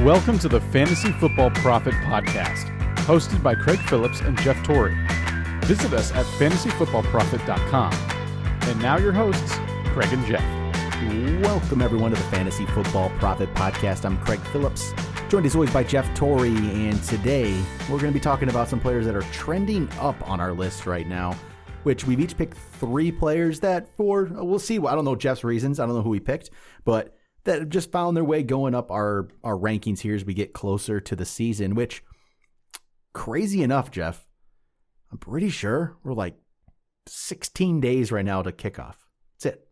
Welcome to the Fantasy Football Prophet Podcast, hosted by Craig Phillips and Jeff Torrey. Visit us at fantasyfootballprophet.com. And now your hosts, Craig and Jeff. Welcome everyone to the Fantasy Football Prophet Podcast. I'm Craig Phillips, joined as always by Jeff Torrey, and today we're going to be talking about some players that are trending up on our list right now, which we've each picked three players that we'll see. I don't know Jeff's reasons. I don't know who he picked, but that have just found their way going up our rankings here as we get closer to the season, which, crazy enough, Jeff, I'm pretty sure we're like 16 days right now to kickoff. That's it.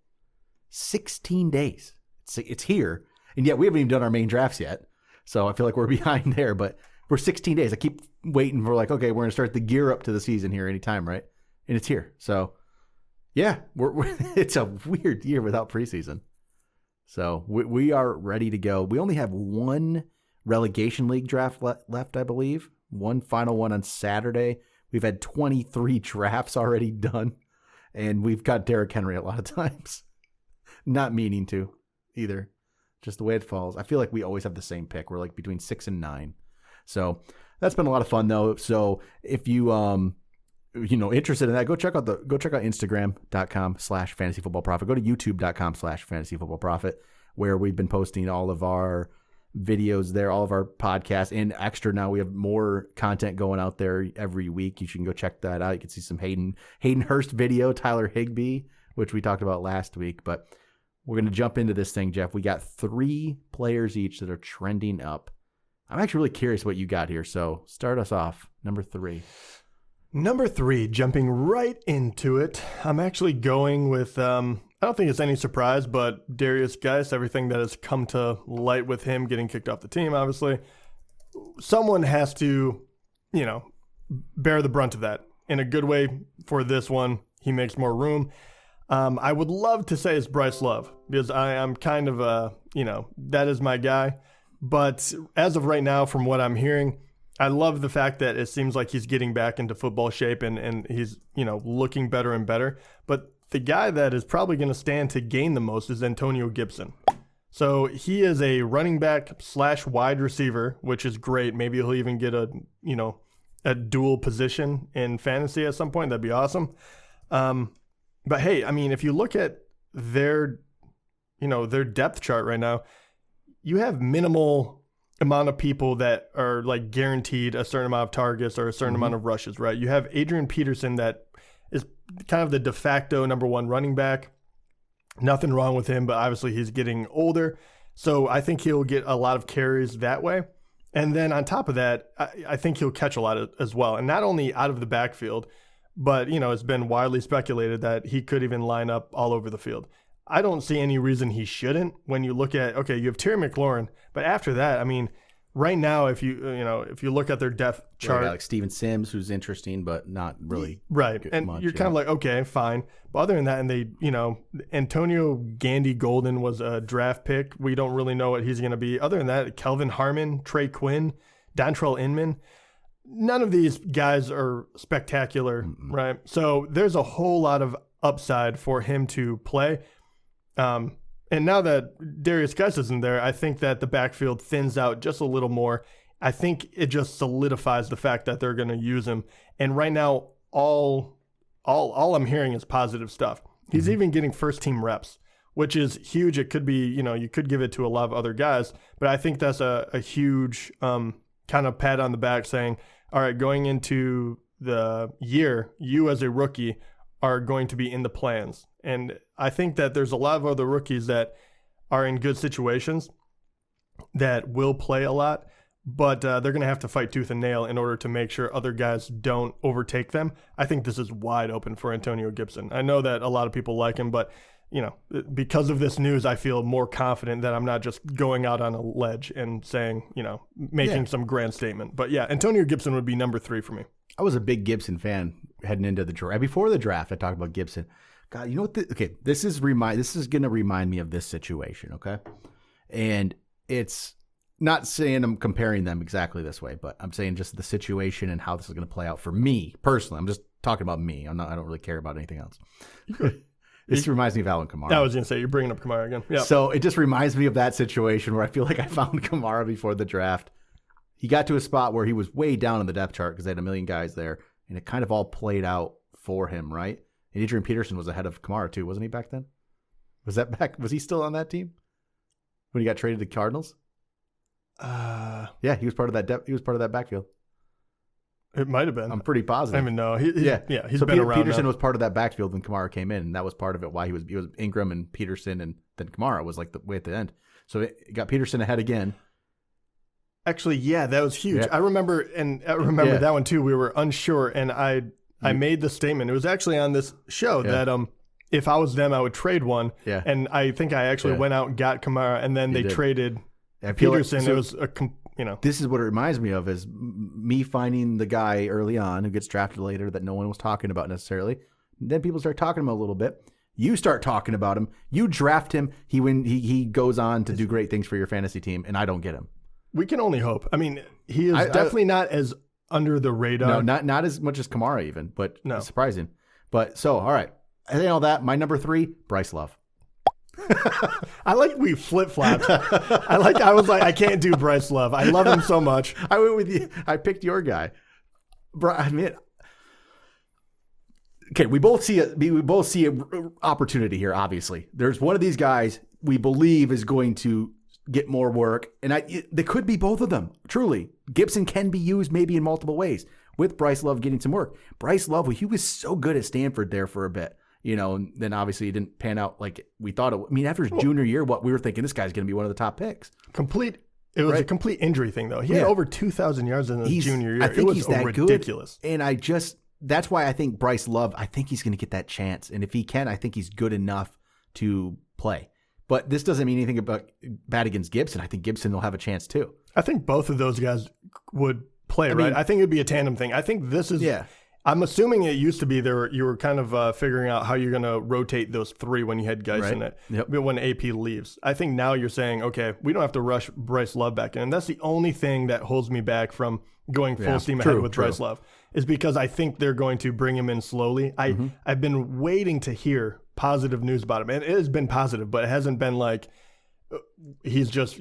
16 days. It's here, and yet we haven't even done our main drafts yet, so I feel like we're behind there, but we're 16 days. I keep waiting for we're going to start the gear up to the season here anytime, right? And it's here. So, yeah, it's a weird year without preseason. So we are ready to go. We only have one relegation league draft left, I believe. One final one on Saturday. We've had 23 drafts already done, and we've got Derrick Henry a lot of times. Not meaning to either. Just the way it falls. I feel like we always have the same pick. We're like between 6 and 9. So that's been a lot of fun though. So if you interested in that, go check out Instagram.com/fantasyfootballprophet. Go to YouTube.com/fantasyfootballprophet, where we've been posting all of our videos there, all of our podcasts, and extra now we have more content going out there every week. You can go check that out. You can see some Hayden Hurst video, Tyler Higbee, which we talked about last week. But we're going to jump into this thing, Jeff. We got three players each that are trending up. I'm actually really curious what you got here. So start us off. Number 3. Number 3, jumping right into it. I'm actually going with, I don't think it's any surprise, but Darius Geis, everything that has come to light with him getting kicked off the team, obviously. Someone has to, bear the brunt of that. In a good way for this one, he makes more room. I would love to say it's Bryce Love, because I am kind of that is my guy. But as of right now, from what I'm hearing, I love the fact that it seems like he's getting back into football shape and he's, looking better and better. But the guy that is probably going to stand to gain the most is Antonio Gibson. So he is a running back / wide receiver, which is great. Maybe he'll even get a dual position in fantasy at some point. That'd be awesome. But hey, I mean, if you look at their depth chart right now, you have minimal amount of people that are like guaranteed a certain amount of targets or a certain amount of rushes, right? You have Adrian Peterson that is kind of the de facto number 1 running back. Nothing wrong with him, but obviously he's getting older. So I think he'll get a lot of carries that way. And then on top of that, I think he'll catch a lot as well. And not only out of the backfield, but, it's been widely speculated that he could even line up all over the field. I don't see any reason he shouldn't when you look at, okay, you have Terry McLaurin, but after that, I mean, right now, if you look at their depth chart. Like Steven Sims, who's interesting, but not really. Right. And much, you're kind of like, okay, fine. But other than that, and they, Antonio Gandy Golden was a draft pick. We don't really know what he's going to be. Other than that, Kelvin Harmon, Trey Quinn, Dontrell Inman. None of these guys are spectacular, right? So there's a whole lot of upside for him to play. And now that Darius Geis isn't there, I think that the backfield thins out just a little more. I think it just solidifies the fact that they're going to use him. And right now, all I'm hearing is positive stuff. He's even getting first team reps, which is huge. It could be, you could give it to a lot of other guys, but I think that's a huge kind of pat on the back saying, all right, going into the year, you as a rookie are going to be in the plans. And I think that there's a lot of other rookies that are in good situations that will play a lot, but they're going to have to fight tooth and nail in order to make sure other guys don't overtake them. I think this is wide open for Antonio Gibson. I know that a lot of people like him, but because of this news, I feel more confident that I'm not just going out on a ledge and saying, making some grand statement. But yeah, Antonio Gibson would be number 3 for me. I was a big Gibson fan heading into the draft. Before the draft, I talked about Gibson. God, you know what? This is going to remind me of this situation, okay? And it's not saying I'm comparing them exactly this way, but I'm saying just the situation and how this is going to play out for me personally. I'm just talking about me. I don't really care about anything else. This reminds me of Alvin Kamara. I was going to say, you're bringing up Kamara again. Yeah. So it just reminds me of that situation where I feel like I found Kamara before the draft. He got to a spot where he was way down in the depth chart because they had a million guys there, and it kind of all played out for him, right? And Adrian Peterson was ahead of Kamara too, wasn't he back then? Was he still on that team when he got traded to the Cardinals? Yeah, he was part of that he was part of that backfield. It might have been. I'm pretty positive. I mean, no. He's so been around. Peterson now. was part of that backfield when Kamara came in, and that was part of it. Why he was Ingram and Peterson, and then Kamara was like the way at the end. So it got Peterson ahead again. Actually, yeah, that was huge. Yeah. I remember that one too. We were unsure, and I made the statement. It was actually on this show that if I was them, I would trade one. Yeah. And I think I actually went out and got Kamara, and then they traded Peterson. Like, so it was This is what it reminds me of, is me finding the guy early on who gets drafted later that no one was talking about necessarily. Then people start talking about him a little bit. You start talking about him. You draft him. He goes on to do great things for your fantasy team, and I don't get him. We can only hope. I mean, he is definitely not as under the radar. No, not as much as Kamara even, but no. Surprising. But so, all right. I think all that. My number 3, Bryce Love. I like we flip-flopped. I was like, I can't do Bryce Love. I love him so much. I went with you. I picked your guy. I mean, okay, we both see an opportunity here, obviously. There's one of these guys we believe is going to get more work, and they could be both of them, truly. Gibson can be used maybe in multiple ways with Bryce Love getting some work. Bryce Love, he was so good at Stanford there for a bit. And then obviously it didn't pan out like we thought it would. I mean, after his junior year, we were thinking this guy's going to be one of the top picks. It was a complete injury thing, though. He had over 2,000 yards in his junior year. I think he's that ridiculous. Good. And that's why I think Bryce Love, I think he's going to get that chance. And if he can, I think he's good enough to play. But this doesn't mean anything about bad against Gibson. I think Gibson will have a chance too. I think both of those guys would play, right? I think it would be a tandem thing. I think this is... Yeah. I'm assuming it used to be you were kind of figuring out how you're going to rotate those 3 when you had guys in it, when AP leaves. I think now you're saying, okay, we don't have to rush Bryce Love back in. And that's the only thing that holds me back from going full steam ahead with Bryce Love, is because I think they're going to bring him in slowly. I've been waiting to hear positive news about him. And it has been positive, but it hasn't been like he's just,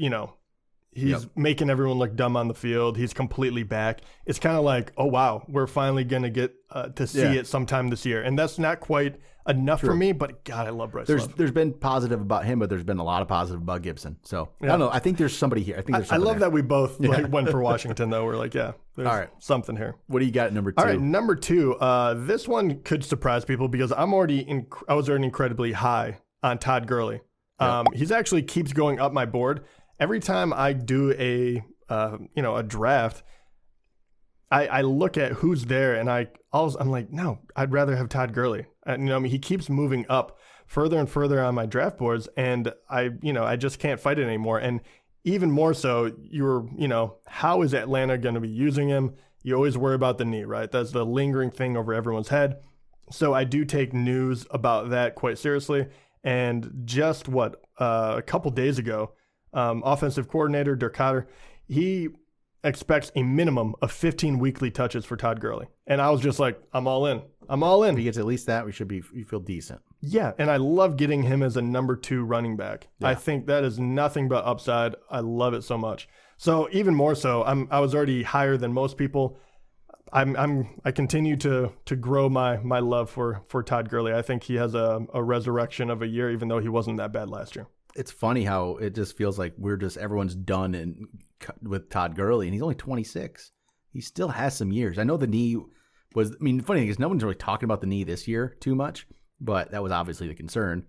he's making everyone look dumb on the field. He's completely back. It's kind of like, oh, wow, we're finally going to get to see it sometime this year. And that's not quite enough for me, but God, I love Bryce Love. There's been positive about him, but there's been a lot of positive about Gibson. So I don't know. I think there's somebody here. I love that we both went for Washington, though. We're like, there's something here. What do you got at number 2? All right, number 2. This one could surprise people because I was already incredibly high on Todd Gurley. He's actually keeps going up my board. Every time I do a draft, I look at who's there and I'm like, no, I'd rather have Todd Gurley. He keeps moving up further and further on my draft boards, and I just can't fight it anymore. And even more so, how is Atlanta going to be using him? You always worry about the knee, right? That's the lingering thing over everyone's head. So I do take news about that quite seriously. And just a couple days ago, offensive coordinator Dirk Koetter, he expects a minimum of 15 weekly touches for Todd Gurley. And I was just like, I'm all in. If he gets at least that, you feel decent. Yeah, and I love getting him as a number 2 running back. Yeah. I think that is nothing but upside. I love it so much. So even more so, I was already higher than most people. I continue to grow my love for Todd Gurley. I think he has a resurrection of a year, even though he wasn't that bad last year. It's funny how it just feels like everyone's done with Todd Gurley, and he's only 26. He still has some years. I know the knee funny thing is no one's really talking about the knee this year too much, but that was obviously the concern.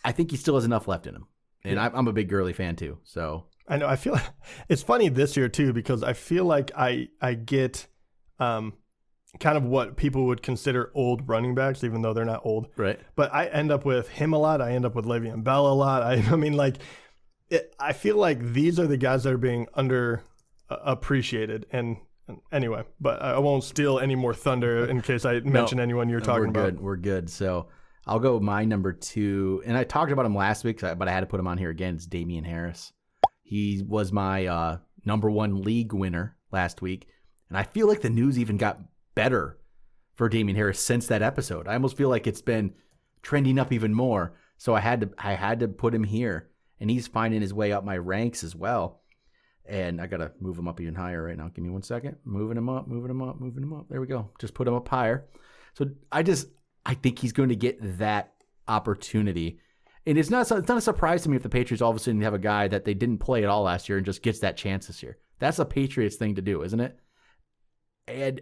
I think he still has enough left in him, and I'm a big Gurley fan too. So I know. I feel like it's funny this year too, because I feel like I get kind of what people would consider old running backs, even though they're not old. Right. But I end up with him a lot. I end up with Le'Veon Bell a lot. I feel like these are the guys that are being underappreciated. And anyway, but I won't steal any more thunder in case I mention anyone you're talking about. We're good. So I'll go with my number 2. And I talked about him last week, but I had to put him on here again. It's Damien Harris. He was my number 1 league winner last week. And I feel like the news even got better for Damien Harris since that episode. I almost feel like it's been trending up even more. So I had to put him here, and he's finding his way up my ranks as well. And I got to move him up even higher right now. Give me 1 second. Moving him up. There we go. Just put him up higher. So I think he's going to get that opportunity. And it's not a surprise to me if the Patriots all of a sudden have a guy that they didn't play at all last year and just gets that chance this year. That's a Patriots thing to do, isn't it? And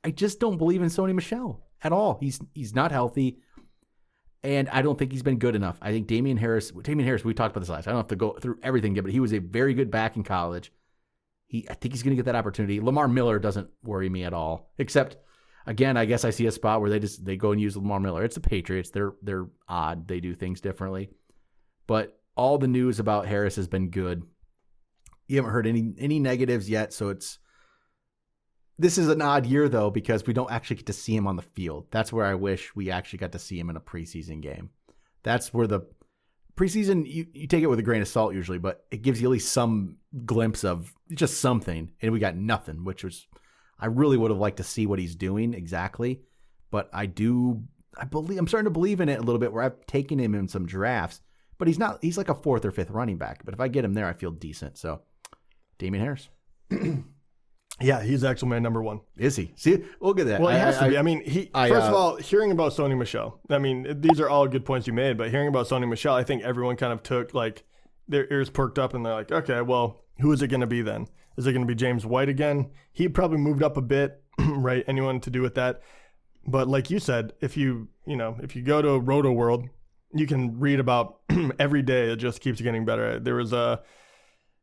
I just don't believe in Sony Michel at all. He's not healthy. And I don't think he's been good enough. I think Damien Harris, we talked about this last. I don't have to go through everything, but he was a very good back in college. I think he's going to get that opportunity. Lamar Miller doesn't worry me at all, except, again, I guess I see a spot where they go and use Lamar Miller. It's the Patriots. They're odd. They do things differently. But all the news about Harris has been good. You haven't heard any negatives yet, so this is an odd year, though, because we don't actually get to see him on the field. That's where I wish we actually got to see him in a preseason game. That's where the preseason, you take it with a grain of salt usually, but it gives you at least some glimpse of just something, and we got nothing, which was, I really would have liked to see what he's doing exactly, but I'm starting to believe in it a little bit where I've taken him in some drafts, but he's like a 4th or 5th running back, but if I get him there, I feel decent. So, Damien Harris. Yeah, he's actually my number 1. Is he? See, look at that. Well, he has to be. I mean, first of all, hearing about Sony Michel, I mean, these are all good points you made, but hearing about Sony Michel, I think everyone kind of took, like, their ears perked up and they're like, okay, well, who is it going to be then? Is it going to be James White again? He probably moved up a bit, right? Anyone to do with that. But like you said, if you go to Roto World, you can read about every day. It just keeps getting better. There was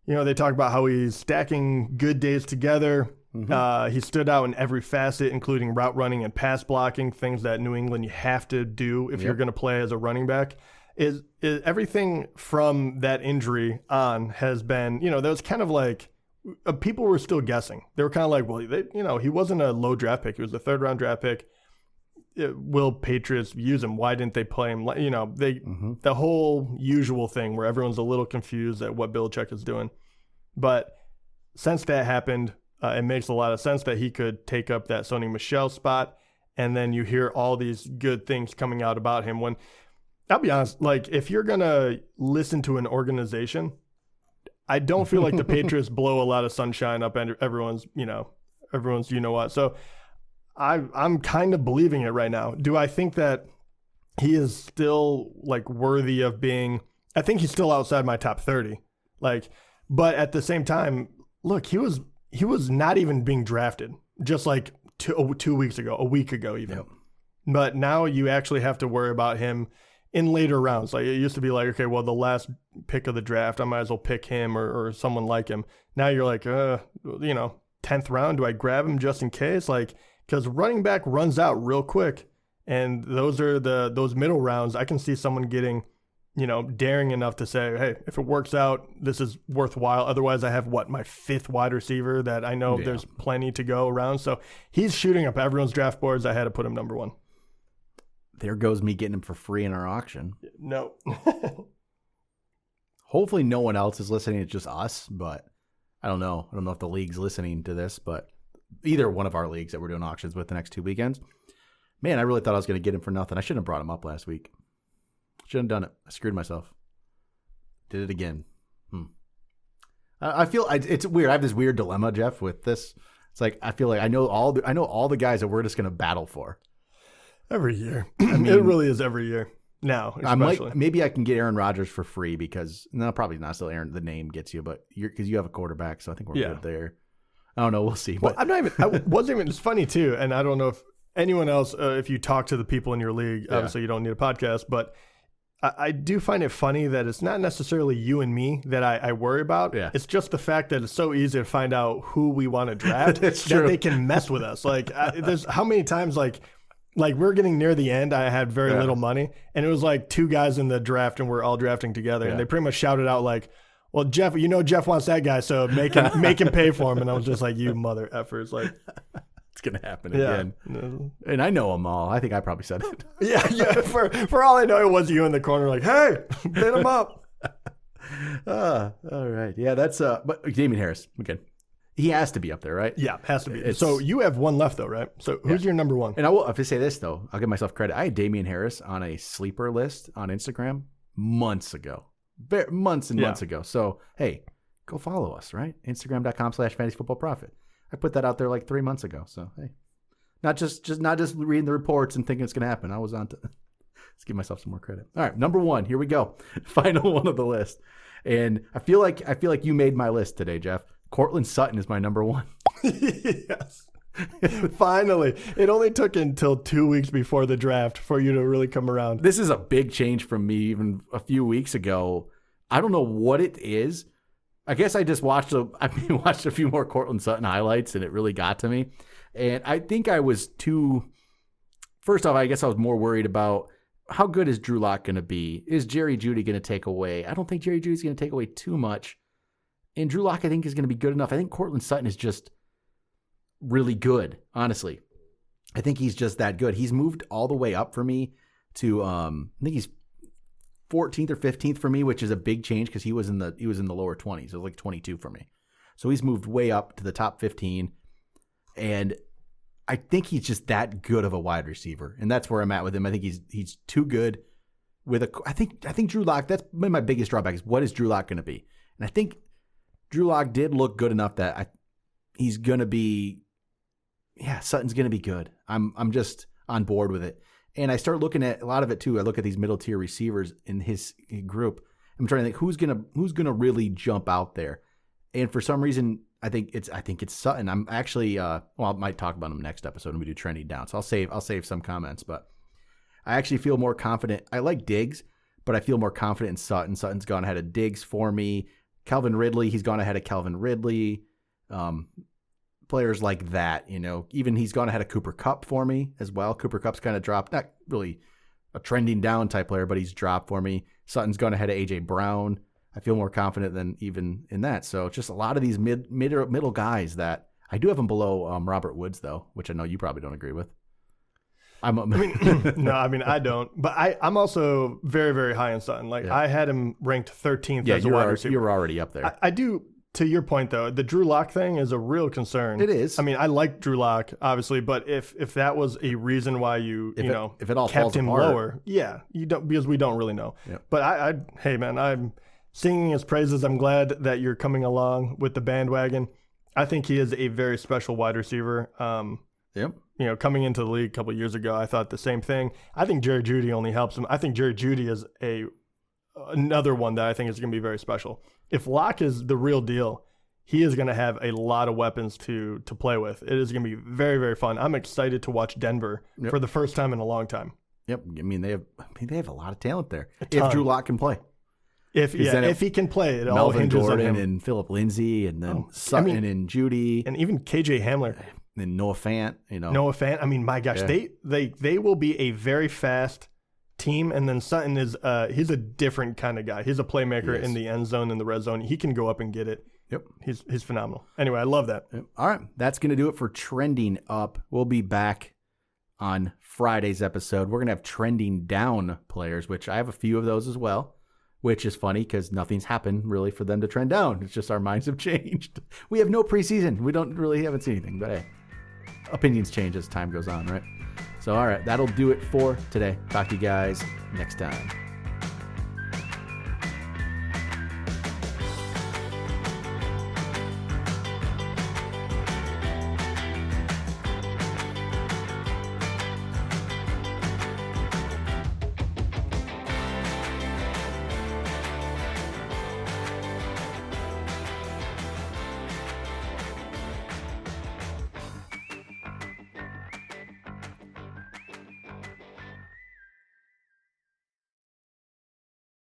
they talk about how he's stacking good days together. Mm-hmm. He stood out in every facet, including route running and pass blocking, things that New England you have to do if you're going to play as a running back. Is everything from that injury on has been, that was kind of like people were still guessing. They were kind of like, well, he wasn't a low draft pick. He was a 3rd round draft pick. Will Patriots use him? Why didn't they play him? The whole usual thing where everyone's a little confused at what Belichick is doing. But since that happened, it makes a lot of sense that he could take up that Sony Michel spot. And then you hear all these good things coming out about him. When, I'll be honest, like, if you're going to listen to an organization, I don't feel like the Patriots blow a lot of sunshine up everyone's, what. So I'm kind of believing it right now. Do I think that he is still, like, worthy of being, I think he's still outside my top 30. Like, but at the same time, look, he was not even being drafted just like 2 weeks ago, a week ago even. Yep. But now you actually have to worry about him in later rounds. Like, it used to be like, okay, well, the last pick of the draft, I might as well pick him or someone like him. Now you're like, 10th round, do I grab him just in case? Like, because running back runs out real quick. And those are those middle rounds. I can see someone getting, daring enough to say, hey, if it works out, this is worthwhile. Otherwise, I have my 5th wide receiver that I know there's plenty to go around. So he's shooting up everyone's draft boards. I had to put him number 1. There goes me getting him for free in our auction. No. Hopefully no one else is listening. It's just us, but I don't know. I don't know if the league's listening to this, but either one of our leagues that we're doing auctions with the next 2 weekends. Man, I really thought I was going to get him for nothing. I shouldn't have brought him up last week. Shouldn't have done it. I screwed myself. Did it again. I feel it's weird. I have this weird dilemma, Jeff, with this. It's like I feel like I know all the guys that we're just going to battle for every year. I mean, it really is every year now. Especially. Maybe I can get Aaron Rodgers for free because probably not. Still, Aaron, the name gets you, but because you have a quarterback, so I think we're good there. I don't know. We'll see. Well, I wasn't even. It's funny too, and I don't know if anyone else. If you talk to the people in your league, obviously you don't need a podcast, but I do find it funny that it's not necessarily you and me that I worry about. Yeah. It's just the fact that it's so easy to find out who we want to draft that they can mess with us. Like, there's how many times like we're getting near the end. I had very little money, and it was like 2 guys in the draft, and we're all drafting together, and they pretty much shouted out like, well, Jeff, Jeff wants that guy, so make him pay for him. And I was just like, you mother effers. Like, it's going to happen again. And I know them all. I think I probably said it. Yeah. For all I know, it was you in the corner like, hey, bid him up. All right. Yeah, that's but Damien Harris. Again, He has to be up there, right? Yeah, has to be. So you have one left, though, right? So who's your number one? And I will, if I say this, though, I'll give myself credit. I had Damien Harris on a sleeper list on Instagram months ago. Months ago. So, hey, go follow us, right? Instagram.com/fantasyfootballprofit. I put that out there like 3 months ago. So, hey, not just reading the reports and thinking it's going to happen. I was on to let's give myself some more credit. All right, number one. Here we go. Final one of the list. And I feel like you made my list today, Jeff. Cortland Sutton is my number one. Yes. Finally. It only took until 2 weeks before the draft for you to really come around. This is a big change from me even a few weeks ago. I don't know what it is. I guess I just watched a few more Cortland Sutton highlights, and it really got to me. And I think I was first off, I guess I was more worried about how good is Drew Lock going to be? Is Jerry Jeudy going to take away? I don't think Jerry Jeudy's going to take away too much. And Drew Lock, I think, is going to be good enough. I think Cortland Sutton is just really good, honestly. I think he's just that good. He's moved all the way up for me to, I think he's 14th or 15th for me, which is a big change because he was in the lower 20s. It was like 22 for me. So he's moved way up to the top 15. And I think he's just that good of a wide receiver. And that's where I'm at with him. I think he's too good I think Drew Lock, that's been my biggest drawback is what is Drew Lock going to be? And I think Drew Lock did look good enough that he's going to be, Sutton's going to be good. I'm just on board with it. And I start looking at a lot of it too. I look at these middle tier receivers in his group. I'm trying to think who's gonna really jump out there. And for some reason, I think it's Sutton. I'm actually I might talk about him next episode when we do trending down. So I'll save some comments, but I actually feel more confident. I like Diggs, but I feel more confident in Sutton. Sutton's gone ahead of Diggs for me. Calvin Ridley, he's gone ahead of Calvin Ridley. Players like that, even he's gone ahead of Cooper Kupp for me as well. Cooper Kupp's kind of dropped, not really a trending down type player, but he's dropped for me. Sutton's gone ahead of A.J. Brown. I feel more confident than even in that. So just a lot of these middle guys that I do have them below Robert Woods, though, which I know you probably don't agree with. I don't. But I'm also very, very high on Sutton. I had him ranked 13th as a wide receiver. You're already up there. I do. To your point, though, the Drew Lock thing is a real concern. It is. I mean, I like Drew Lock, obviously, but if that was a reason why if it all kept him apart, lower, you don't, because we don't really know. Yep. But hey man, I'm singing his praises. I'm glad that you're coming along with the bandwagon. I think he is a very special wide receiver. Yep. Coming into the league a couple of years ago, I thought the same thing. I think Jerry Jeudy only helps him. I think Jerry Jeudy is another one that I think is going to be very special. If Lock is the real deal, he is going to have a lot of weapons to play with. It is going to be very, very fun. I'm excited to watch Denver for the first time in a long time. Yep. I mean, they have a lot of talent there. If Drew Lock can play. If he can play, it all Melvin hinges Gordon on him. And Phillip Lindsay and then Sutton and Jeudy. And even KJ Hamler. And Noah Fant, Noah Fant. I mean, my gosh, they will be a very fast team, and then Sutton is he's a different kind of guy. He's a playmaker in the end zone, in the red zone. He can go up and get it. Yep. He's phenomenal. Anyway, I love that. Yep. All right. That's going to do it for Trending Up. We'll be back on Friday's episode. We're going to have Trending Down players, which I have a few of those as well, which is funny because nothing's happened really for them to trend down. It's just our minds have changed. We have no preseason. We haven't seen anything, but hey, opinions change as time goes on, right? So, all right, that'll do it for today. Talk to you guys next time.